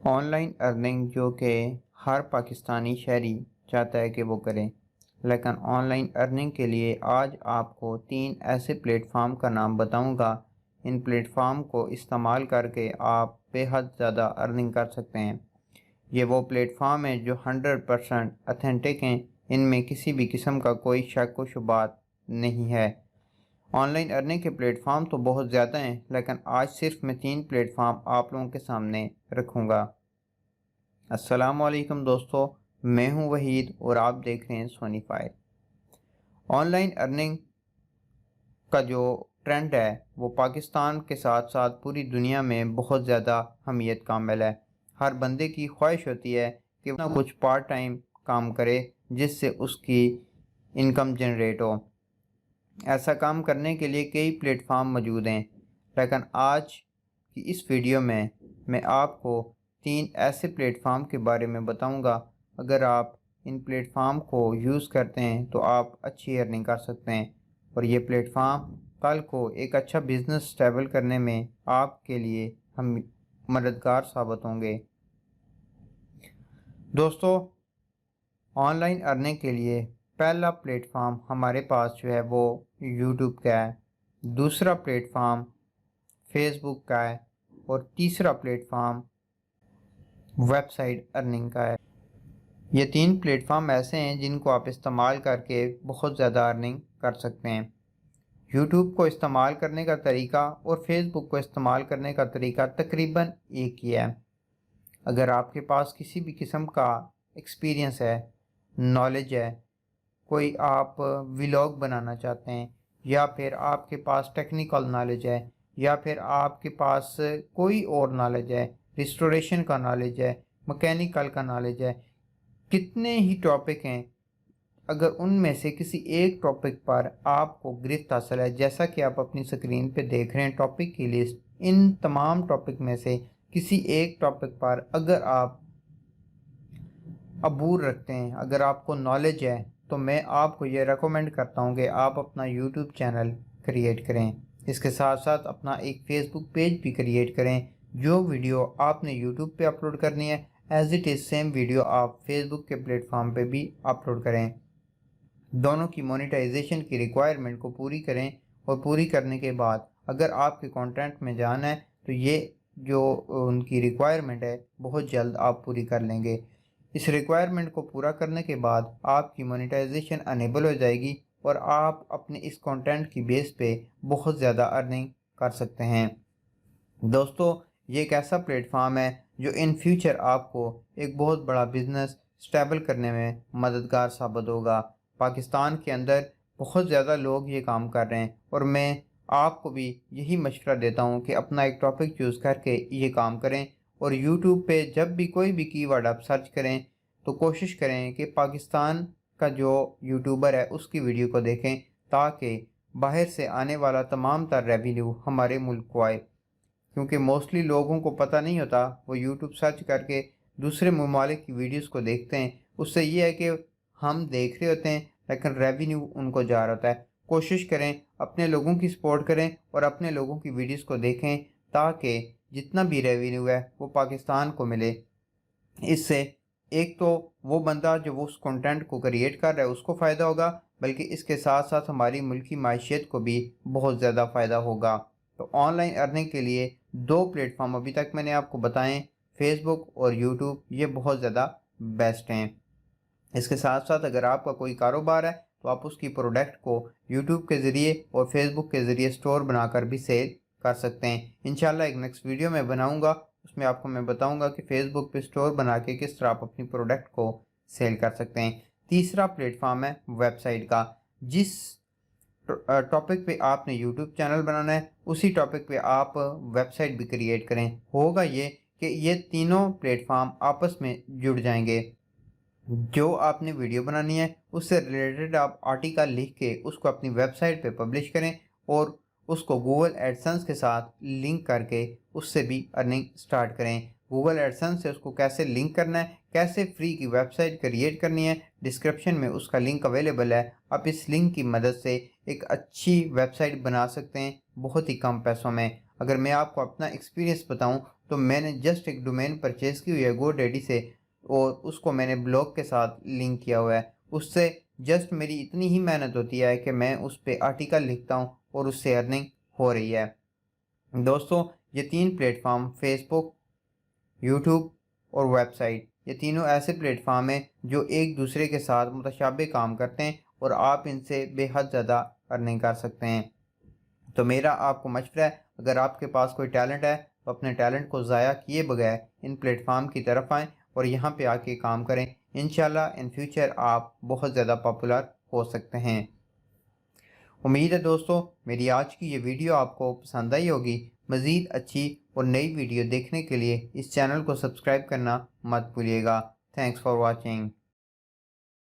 On line earning جو کہ ہر پاکستانی شہری چاہتا ہے کہ وہ کریں، لیکن آن لائن ارننگ کے لیے آج آپ کو 3 ایسے پلیٹ فارم کا نام بتاؤں گا۔ ان پلیٹ فارم کو استعمال کر کے آپ بے حد زیادہ ارننگ کر سکتے ہیں۔ یہ وہ پلیٹ فارم ہیں جو 100% اتھینٹک ہیں، ان میں کسی بھی قسم کا کوئی شک و شبہات نہیں ہے۔ آن لائن ارننگ کے پلیٹ فارم تو بہت زیادہ ہیں، لیکن آج صرف میں 3 پلیٹ فارم آپ لوگوں کے سامنے رکھوں گا۔ السلام علیکم دوستو، میں ہوں وحید اور آپ دیکھ رہے ہیں سونی فائل۔ آن لائن ارننگ کا جو ٹرینڈ ہے وہ پاکستان کے ساتھ ساتھ پوری دنیا میں بہت زیادہ اہمیت کامل ہے۔ ہر بندے کی خواہش ہوتی ہے کہ وہ کچھ پارٹ ٹائم کام کرے جس سے اس کی انکم جنریٹ ہو۔ ایسا کام کرنے کے لیے کئی پلیٹ فارم موجود ہیں، لیکن آج کی اس ویڈیو میں آپ کو 3 ایسے پلیٹ فارم کے بارے میں بتاؤں گا۔ اگر آپ ان پلیٹ فارم کو یوز کرتے ہیں تو آپ اچھی ارننگ کر سکتے ہیں، اور یہ پلیٹ فارم کل کو ایک اچھا بزنس اسٹیبل کرنے میں آپ کے لیے ہم مددگار ثابت ہوں گے۔ دوستو، آن لائن ارننگ کے لیے پہلا پلیٹ فارم ہمارے پاس جو ہے وہ یوٹیوب کا ہے، دوسرا پلیٹ فارم فیس بک کا ہے، اور تیسرا platform website earning کا ہے۔ یہ 3 پلیٹ فارم ایسے ہیں جن کو آپ استعمال کر کے بہت زیادہ ارننگ کر سکتے ہیں۔ یوٹیوب کو استعمال کرنے کا طریقہ اور فیس بک کو استعمال کرنے کا طریقہ تقریباً ایک ہی ہے۔ اگر آپ کے پاس کسی بھی قسم کا ایکسپیرینس ہے، نالج ہے، کوئی آپ ولاگ بنانا چاہتے ہیں، یا پھر آپ کے پاس ٹیکنیکل نالج ہے، یا پھر آپ کے پاس کوئی اور نالج ہے، ریسٹوریشن کا نالج ہے، مکینیکل کا نالج ہے، کتنے ہی ٹاپک ہیں، اگر ان میں سے کسی ایک ٹاپک پر آپ کو گرفت حاصل ہے، جیسا کہ آپ اپنی سکرین پہ دیکھ رہے ہیں ٹاپک کی لسٹ، ان تمام ٹاپک میں سے کسی ایک ٹاپک پر اگر آپ عبور رکھتے ہیں، اگر آپ کو نالج ہے، تو میں آپ کو یہ ریکمینڈ کرتا ہوں کہ آپ اپنا یوٹیوب چینل کریٹ کریں۔ اس کے ساتھ ساتھ اپنا ایک فیس بک پیج بھی کریٹ کریں۔ جو ویڈیو آپ نے یوٹیوب پہ اپلوڈ کرنی ہے، as it is same video آپ فیس بک کے پلیٹ فارم پہ بھی اپلوڈ کریں۔ دونوں کی مونیٹائزیشن کی ریکوائرمنٹ کو پوری کریں، اور پوری کرنے کے بعد اگر آپ کے کانٹینٹ میں جانا ہے تو یہ جو ان کی ریکوائرمنٹ ہے بہت جلد آپ پوری کر لیں گے۔ اس ریکوائرمنٹ کو پورا کرنے کے بعد آپ کی مونیٹائزیشن انیبل ہو جائے گی، اور آپ اپنے اس کانٹینٹ کی بیس پہ بہت زیادہ ارننگ کر سکتے ہیں۔ دوستو، یہ ایک ایسا پلیٹ فارم ہے جو ان فیوچر آپ کو ایک بہت بڑا بزنس اسٹیبل کرنے میں مددگار ثابت ہوگا۔ پاکستان کے اندر بہت زیادہ لوگ یہ کام کر رہے ہیں، اور میں آپ کو بھی یہی مشورہ دیتا ہوں کہ اپنا ایک ٹاپک چوز کر کے یہ کام کریں، اور یوٹیوب پہ جب بھی کوئی بھی کی ورڈ آپ سرچ کریں تو کوشش کریں کہ پاکستان کا جو یوٹیوبر ہے اس کی ویڈیو کو دیکھیں، تاکہ باہر سے آنے والا تمام تر ریونیو ہمارے ملک کو آئے، کیونکہ موسٹلی لوگوں کو پتہ نہیں ہوتا، وہ یوٹیوب سرچ کر کے دوسرے ممالک کی ویڈیوز کو دیکھتے ہیں۔ اس سے یہ ہے کہ ہم دیکھ رہے ہوتے ہیں لیکن ریونیو ان کو جا رہا ہوتا ہے۔ کوشش کریں اپنے لوگوں کی سپورٹ کریں اور اپنے لوگوں کی ویڈیوز کو دیکھیں، تاکہ جتنا بھی ریونیو ہے وہ پاکستان کو ملے۔ اس سے ایک تو وہ بندہ جو وہ اس کنٹینٹ کو کریٹ کر رہا ہے اس کو فائدہ ہوگا، بلکہ اس کے ساتھ ساتھ ہماری ملکی معیشت کو بھی بہت زیادہ فائدہ ہوگا۔ تو آن لائن ارننگ کے لیے 2 پلیٹ فارم ابھی تک میں نے آپ کو بتائیں، فیس بک اور یوٹیوب، یہ بہت زیادہ بیسٹ ہیں۔ اس کے ساتھ ساتھ اگر آپ کا کوئی کاروبار ہے تو آپ اس کی پروڈکٹ کو یوٹیوب کے ذریعے اور فیس بک کے ذریعے سٹور بنا کر بھی سیل کر سکتے ہیں۔ انشاءاللہ ایک نیکسٹ ویڈیو میں بناؤں گا، اس میں آپ کو میں بتاؤں گا کہ فیس بک پہ سٹور بنا کے کس طرح آپ اپنی پروڈکٹ کو سیل کر سکتے ہیں۔ تیسرا پلیٹ فارم ہے ویب سائٹ کا۔ جس ٹاپک پہ آپ نے یوٹیوب چینل بنانا ہے اسی ٹاپک پہ آپ ویب سائٹ بھی کریٹ کریں۔ ہوگا یہ کہ یہ تینوں پلیٹ فارم آپس میں جڑ جائیں گے۔ جو آپ نے ویڈیو بنانی ہے اس سے ریلیٹڈ آپ آرٹیکل لکھ کے اس کو اپنی ویب سائٹ پہ پبلش کریں، اور اس کو گوگل ایڈسنس کے ساتھ لنک کر کے اس سے بھی ارننگ سٹارٹ کریں۔ گوگل ایڈسنس سے اس کو کیسے لنک کرنا ہے، کیسے فری کی ویب سائٹ کریٹ کرنی ہے، ڈسکرپشن میں اس کا لنک اویلیبل ہے۔ آپ اس لنک کی مدد سے ایک اچھی ویب سائٹ بنا سکتے ہیں بہت ہی کم پیسوں میں۔ اگر میں آپ کو اپنا ایکسپیرینس بتاؤں تو میں نے جسٹ ایک ڈومین پرچیز کی ہوئی ہے گو ڈیڈی سے، اور اس کو میں نے بلاگ کے ساتھ لنک کیا ہوا ہے۔ اس سے جسٹ میری اتنی ہی محنت ہوتی ہے کہ میں اس پہ آرٹیکل لکھتا ہوں اور اس سے ارننگ ہو رہی ہے۔ دوستوں، یہ 3 پلیٹ فارم فیس بک، یوٹیوب اور ویب سائٹ، یہ تینوں ایسے پلیٹ فارم ہیں جو ایک دوسرے کے ساتھ متشابہ کام کرتے ہیں اور آپ ان سے بے حد زیادہ ارننگ کر سکتے ہیں۔ تو میرا آپ کو مشورہ ہے، اگر آپ کے پاس کوئی ٹیلنٹ ہے تو اپنے ٹیلنٹ کو ضائع کیے بغیر ان پلیٹ فارم کی طرف آئیں اور یہاں پہ آ کے کام کریں۔ انشاءاللہ ان فیوچر آپ بہت زیادہ پاپولر ہو سکتے ہیں۔ امید ہے دوستوں میری آج کی یہ ویڈیو آپ کو پسند آئی ہوگی۔ مزید اچھی اور نئی ویڈیو دیکھنے کے لیے اس چینل کو سبسکرائب کرنا مت بھولیے گا۔ Thanks for watching.